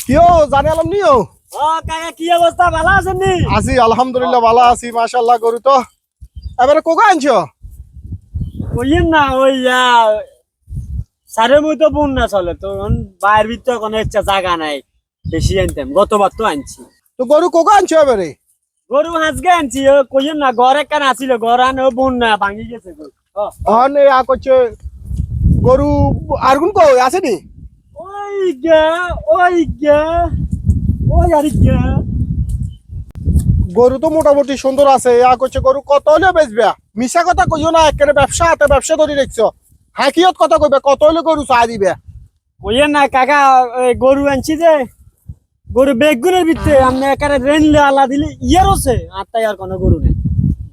কিও জানি আলম নিও ও কাকা কি অবস্থা ভালো আছেন নি? আছি আলহামদুলিল্লাহ ভালো আছি মাশাআল্লাহ গরু তো এবারে কোকা আনছো ওইয়েন না ওই সারে মই তো বুন না চলে তো বাইরের ভিতরে কোনো ইচ্ছা জায়গা নাই বেশি আনতাম গতবার তো আনছি তো গরু কোকা আনছো এবারে গরু হাঁসকে আনছি ও কইয়েন না ঘর একখান আসিল ঘর আনে ও বুন না ভাঙি গেছে গরু অনে আ করছে গরু আর কোন কই আছে নি ওই গা ওই গা ওই আর গা গরু তো মোটামুটি সুন্দর আছে আ করছে গরু কত হলে বেচবে মিছা কথা কইও না একেবারে ব্যবসা হাতে ব্যবসা ধরে দেখছো হাকিয়ত কথা কইবে কত হলে গরু চা দিবে কইয়েন না কাকা গরু আনছি যে গরু বেগুনের ভিতরে আপনি একারে রেনলে আলা দিলে ইয়ার আছে আর তাই আর কোনো গরু নেই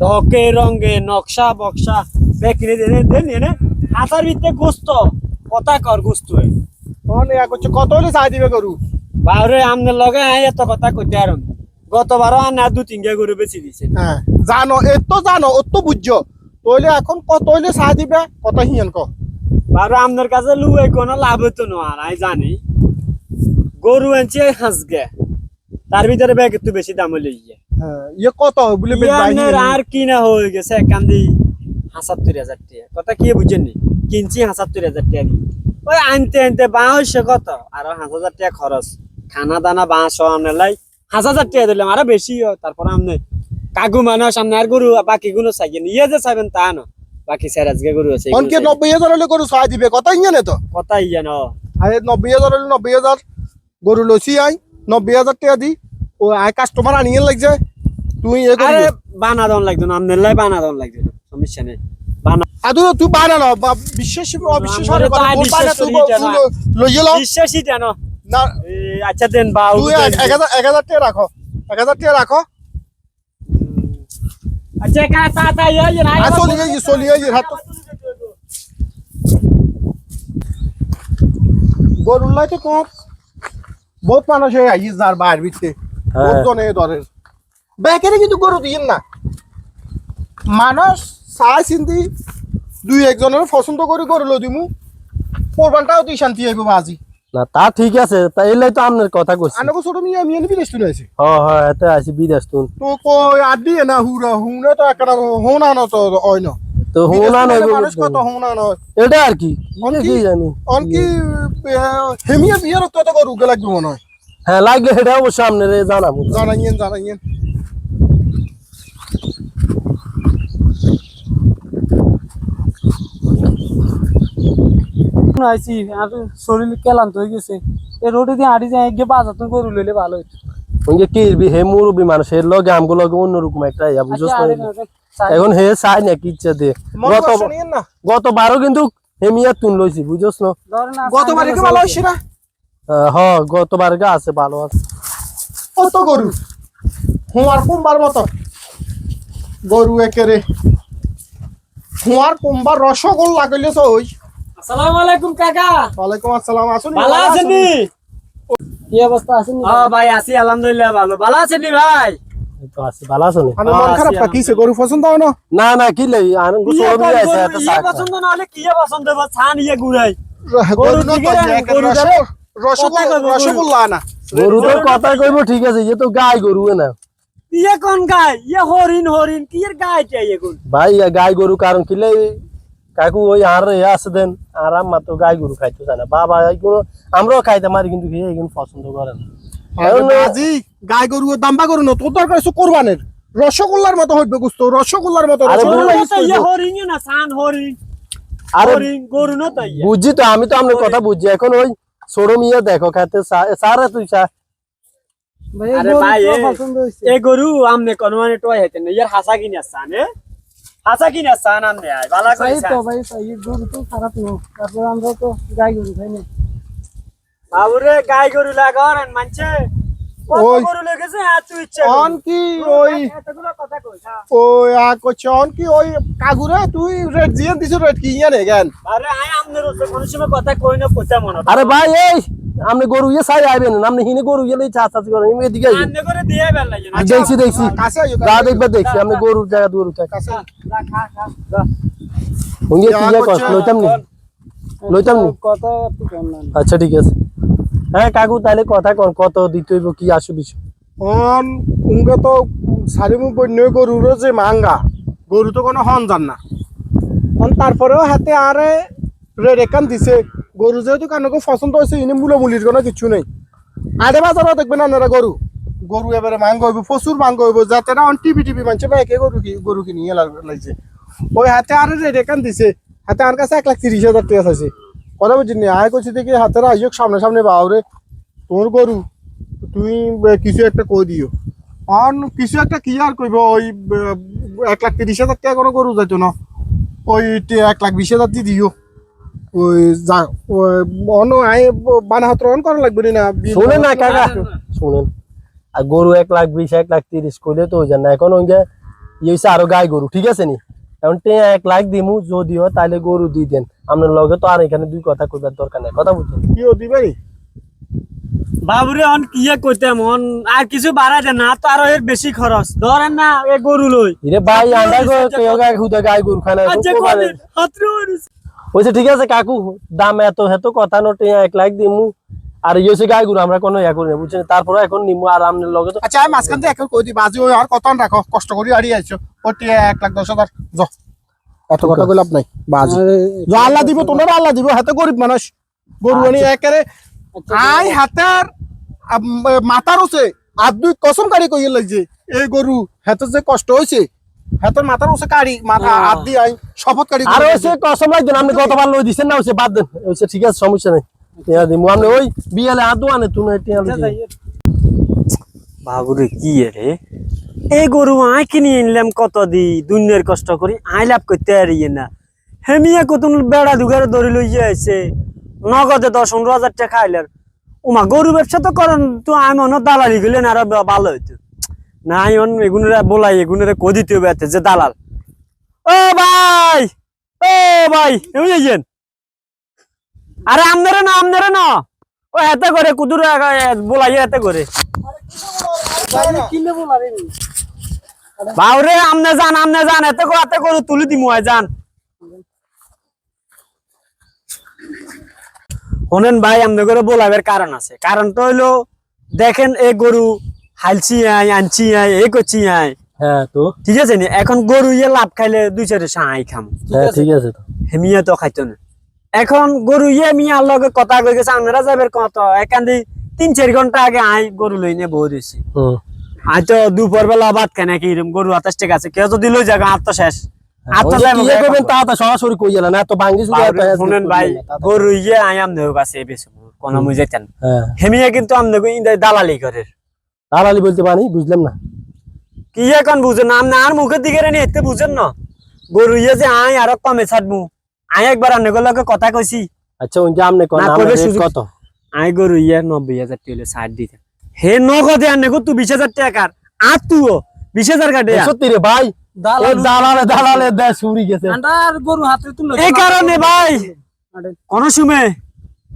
ধকে রঙে নকশা বক্সা বেকিনে দেন এনে হাতার ভিতরে গোস্ত কথা কর গোস্ত অনে আ করছে কত হলে চা দিবে গরু বাউরে আমনে লগে এত কথা কইতে আর গতবারও আনা দু তিনটা গরু বেশি দিছে হ্যাঁ জানো এত জানো অত বুঝছো তাহলে এখন কত হলে চা দিবে কত হিয়ান ক বারো আমনের কাছে লুয়ে কোনো লাভ হতো না আর আই জানি গরু আনছে হাঁসগে তার ভিতরে ব্যাগ একটু বেশি দাম হলে হ্যাঁ ইয়ে কত বলে আর কি না হয়ে গেছে কান্দি ৭৫,০০০ টাকা কথা কি বুঝেননি কিনছি ৭৫,০০০ টাকা দিয়ে ওই আনতে আনতে বাঁশ কত আর ৫,০০০ টাকা খরচ খানা দানা বাঁশ আনলে ৫,০০০ টাকা দিলাম আরো বেশি তারপর আপনি কাকু মানুষ সামনে আর গরু বাকি গুলো চাইয়ে নিয়ে যে চাইবেন তা না বাকি স্যার আজকে গরু আছে অনকে ৯০,০০০ হলে গরু চা দিবে কত ইঞ্জানে তো কথাই জানো আরে ৯০,০০০ হলে ৯০,০০০ গরু লসি আই ৯০,০০০ টাকা দি ও আই কাস্টমার আনিয়ে লাগছে তুই এ আরে বানা দন লাগতো না আমনের লাই বানা দন লাগতো না সমস্যা নেই বানা আদু তুই বানা না বিশ্বাস অবিশ্বাস আমারে তো আই বানা তুই লইয়ে লও বিশ্বাসই জানো না আচ্ছা দেন বাউ তুই ১০০০ টাকা রাখো ১০০০ টাকা রাখো আচ্ছা কা তা তা ইয়ে না চলিয়ে হাত গরুর লাইতে কম বহুত মানুষ আই যার বাইর ভিতরে বহুত জনে ধরের ব্যাকেরে কিন্তু গরু দিয়েন না মানুষ চাই চিন্তি দুই একজনের পছন্দ করে গরু লো দিমু কোরবানটাও তুই শান্তি হইব বাজি না তা ঠিক আছে তাইলে তো আপনার কথা কইছি আনকো ছোট মিয়া মিয়া বিদেশ তুই আছে হ্যাঁ এতে আছি বিদেশ তুন তো কই আদি না হুনা তো একটা হোনা না তো হয় না তো হোনা না মানুষ কত হোনা না এটা আর কি কি জানি অনকি হেমিয়া বিয়ার তো তো গরু লাগবে মনে হয় হ্যাঁ লাগলে এটা অবশ্য আপনারে জানাবো জানাইয়েন আইছি আর শরীর ক্লান্ত হয়ে গেছে এই রোডে দিয়ে হাঁটি যায় গিয়ে বাজার তো গরু লইলে ভালো হইতো ওই কি হে মুরব্বী মানুষের লগে আমগো লগে অন্যরকম একটা ইয়া বুঝছস এখন হে চাই না কি ইচ্ছা দে গতবারও কিন্তু হেমিয়া তুন লইছি বুঝছস না গতবার কি ভালো হইছে না হ্যাঁ গতবার গা আছে ভালো আছে কত গরু হুয়ার কুম্বার মতো গরু একেরে হুয়ার কুম্বার রসগোল্লা কইলে ওই আসসালামু আলাইকুম কাকা ওয়ালাইকুম আসসালাম আসুন ভালো আছেন নি কি অবস্থা আছেন নি ভাই আছি আলহামদুলিল্লাহ ভালো আছেন নি ভাই তো আছে ভালো আছে নি মন খারাপ কা কিছে গরু পছন্দ হয় না না কি লই আনন্দ সবই আছে এত সাথে পছন্দ না হলে কি পছন্দ হবে ছান ইয়ে গুড়াই গরু না তো রসগোল্লা না গরু তো কথা কইবো ঠিক আছে ইয়ে তো গাই গরু না ইয়ে কোন গাই ইয়ে হরিণ কি এর গাই চাই এখন ভাই গাই গরু কারণ কি লই কাকু ওই আর আছে দেন আর আম্মা তো গাই গরু খাইতে চায় না বাবা এগুলো আমরাও খাইতে মারি কিন্তু হে এগুলো পছন্দ করে না আজি গাই গরু দাম্বা গরু না তোর দরকার আছে কোরবানের রসগোল্লার মতো হইবে গুস্ত রসগোল্লার মতো হরিণ না সান হরিণ গরু না তাই বুঝছি তো আমি তো আপনার কথা বুঝছি এখন ওই সরমিয়া দেখো খাইতে সারা তুই চা আরে ভাই এই গরু আমনে কোন মানে টয় হইতে না ইয়ার হাসা কিনা সানে হাসা কিনা সান আমনে আই ভালো করে তো ভাই এই গরু তো খারাপ না তারপর আমরা তো গাই গরু খাই না বাবুরে গাই গরু লাগান মানছে কত গরু লেগেছে আর তুই ইচ্ছা অন কি ওই এতগুলো কথা কইছ ওই আ কইছ অন কি ওই কাগুরে তুই রেড জিয়ান দিছ রেড কি জানে গান আরে আই আমনে রসে কোন সময় কথা কই না কইতা মনে আরে ভাই এই আমনে গরু ইয়ে চাই আইবেন আমনে হিনে গরু ইয়ে লই চা চা করে আমি এদিকে আইছি আমনে করে দিয়ে বেল লাগে দেখছি কাছে আইও গা দেখবা দেখছি আমনে গরুর জায়গা গরু থাকে কাছে খা ওই কি কষ্ট লইতাম নি কথা একটু কম না আচ্ছা ঠিক আছে হ্যাঁ কাকু তাহলে কথা কন কত দিতে হইব কি আসু বিষয় অন উনকে তো সারিমু বন্য গরুর যে মাঙ্গা গরু তো কোনো হন যান না অন তারপরেও হাতে আরে রেকান দিছে গরু যেহেতু কানকে পছন্দ হয়েছে ইনি মূলমূলির কোনো কিছু নেই আরে বাজারও দেখবেন আপনারা গরু গরু এবারে মাঙ্গ হইব প্রচুর মাঙ্গ হইব যাতে না অন টিভি মানছে বা একে গরু কিনিয়ে লাগছে ওই হাতে আরে রেকান দিছে হাতে আর কাছে 1,30,000 টাকা আছে কথা বুঝিনি আয় করছি দেখি হাতের আইয়ক সামনে বাউরে তোর গরু তুই কিছু একটা কই দিও অন কিছু একটা কি আর কইব ওই 1,30,000 টাকা কোনো গরু যাইতো না ওই 1,20,000 দিয়ে দিও ওই যা অন আয় বানা হাত অন করা লাগবে না শুনেন না কাকা শুনেন আর গরু 1,20,000 1,30,000 কইলে তো হইছে না এখন ওই যে ইয়েছে আরো গাই গরু ঠিক আছে নি এখন 1,00,000 দিমু যদিও তাইলে গরু দি দেন আপনার লগে তো আর এখানে দুই কথা কইবার দরকার নাই কথা বুঝছেন কি ও দিবানি বাবুরে অন কি কইতাম অন আর কিছু বাড়াই দেন না তো আরো এর বেশি খরচ ধরেন না এ গরু লই ইরে ভাই আন্ডা কেউ গাই হুদা গাই গরু খানা আচ্ছা কোন হাতরে ওইছে ঠিক আছে কাকু দাম এত কথা নোটে 1,00,000 দিমু আর ইয়েছে গাই গরু আমরা কোনো ইয়া করি না বুঝছেন তারপরে এখন নিমু আর আপনার লগে তো আচ্ছা আমি মাঝখান দিয়ে এখন কই দি বাজি ওই আর কত রাখো কষ্ট করি আড়ি আইছো ওটি 1,10,000 জ এত কথা কইলাম নাই বাজি জ আল্লাহ দিব তোমরা আল্লাহ দিব হাতে গরিব মানুষ গরু আনি একেরে আই হাতের মাথার হচ্ছে আর দুই কসম কাড়ি কইয়ে লাগছে এই গরু হাতে যে কষ্ট হইছে হাতের মাথার হচ্ছে কাড়ি মাথা হাত দিয়ে আই শপথ কাড়ি আর ওইছে কসম লাগছেন আপনি গতবার লই দিছেন না ওইছে বাদ দেন ওইছে ঠিক আছে সমস্যা নাই টিয়া দিমু আপনি ওই বিয়ালে আদু আনে তুমি টিয়া বাবুরে কি রে এই গরু আই কিনে আনলাম কত দি দুনিয়ার কষ্ট করি আই লাভ করতে পারিয়ে না হেমিয়া কতুন বেড়া দুগারে ধরে লইয়ে আইছে নগদে 10-15 হাজার টাকা খাইলেন ওমা গরু ব্যবসা তো করেন তো আমি মনে দালালি গেলেন আরো ভালো হইতো না এগুনরা বলাই এগুনরা কো দিতে হবে যে দালাল ও ভাই এমনি যাইছেন আরে আমনেরে না ও এতে করে কুদুর বলাই এতে করে কিনলে বলা রে বাউরে আমনে যান এতে করে তুলি দিমু আয় যান শোনেন ভাই আমনে করে বলাবের কারণ আছে কারণ তো হইলো দেখেন এই গরু হালছি আনছি এই করছি হ্যাঁ তো ঠিক আছে নি এখন গরু ইয়ে লাভ খাইলে 2-4 সাহাই খাম হ্যাঁ ঠিক আছে তো হেমিয়া তো খাইতো না এখন গরু ইয়ে মিয়ার লগে কথা কই গেছে আপনারা যাবের কত একান্দি 3-4 ঘন্টা আগে আই গরু লইনে বই দিছি আই তো দুপুর বেলা ভাত খানে কি এরকম গরু 28 টাকা আছে কেউ যদি লই যাগা আত্ম শেষ আত্ম যাবে কি করবেন তা সরাসরি কই গেল না তো ভাঙ্গি সুদা শুনেন ভাই গরু ইয়ে আই আমনে কাছে বেশ কোন মুইজাতেন হ্যাঁ হেমিয়া কিন্তু আমনে দালালি করে দালালি বলতে পারি বুঝলাম না কি এখন বুঝেন না আপনি আর মুখের দিকে রেনে এতে বুঝেন না গরু ইয়ে যে আই আর কমে ছাড়বো আই একবার আন্নে লগে কথা কইছি আচ্ছা ওই যে আমনে কোন কত আই গরু ইয়ে 90,000 টাকা ছাড় দিতে হে নগদে আন্নে কো তুই 20,000 টাকার আর তুইও 20,000 কাটে সত্যি রে ভাই দালালে দেশ উড়ি গেছে আর গরু হাতে তুললো এই কারণে ভাই কোন সময়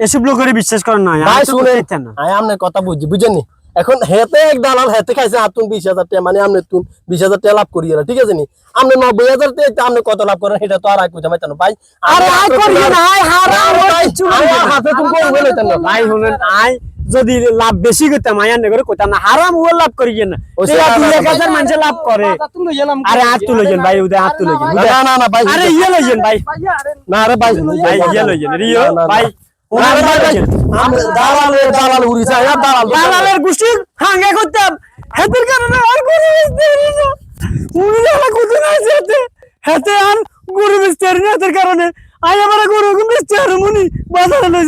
এসব লোকের বিশ্বাস করেন না ভাই শুনেন আই আমনে কথা বুঝি বুঝেননি এখন হেতে এক দালাল হেতে খাইছে আতুন 20,000 টাকা মানে আমনে তুন 20,000 টাকা লাভ করিয়া ঠিক আছে নি আমনে 90,000 টাকা আমনে কত লাভ করেন এটা তো আর আই কইতে পাইতাম ভাই আরে আই করি না আই হারাম কিছু না হাতে তুমি কোন বলেছেন না ভাই শুনেন আই যদি লাভ বেশি করতাম আই আন্নে করে কইতাম না হারাম ও লাভ করি না এরা 2,000 মানুষ লাভ করে তুললো গেলাম আরে হাত তুলে যান ভাই উদে হাত তুলে যান না ভাই আরে ইয়ে লই যান ভাই না রে ভাই ভাই ইয়ে লই যান রিও ভাই দালাল উড়ি যায় দালালের গুষ্টি হাঙ্গা করতাম হেতের কারণে আর গরু বেচতে পারি না উনি জানা কত না যেতে হেতে আর গরু বেচতে পারি না হেতের কারণে আই আমার গরু বেচতে আর মুনি বাজারে লই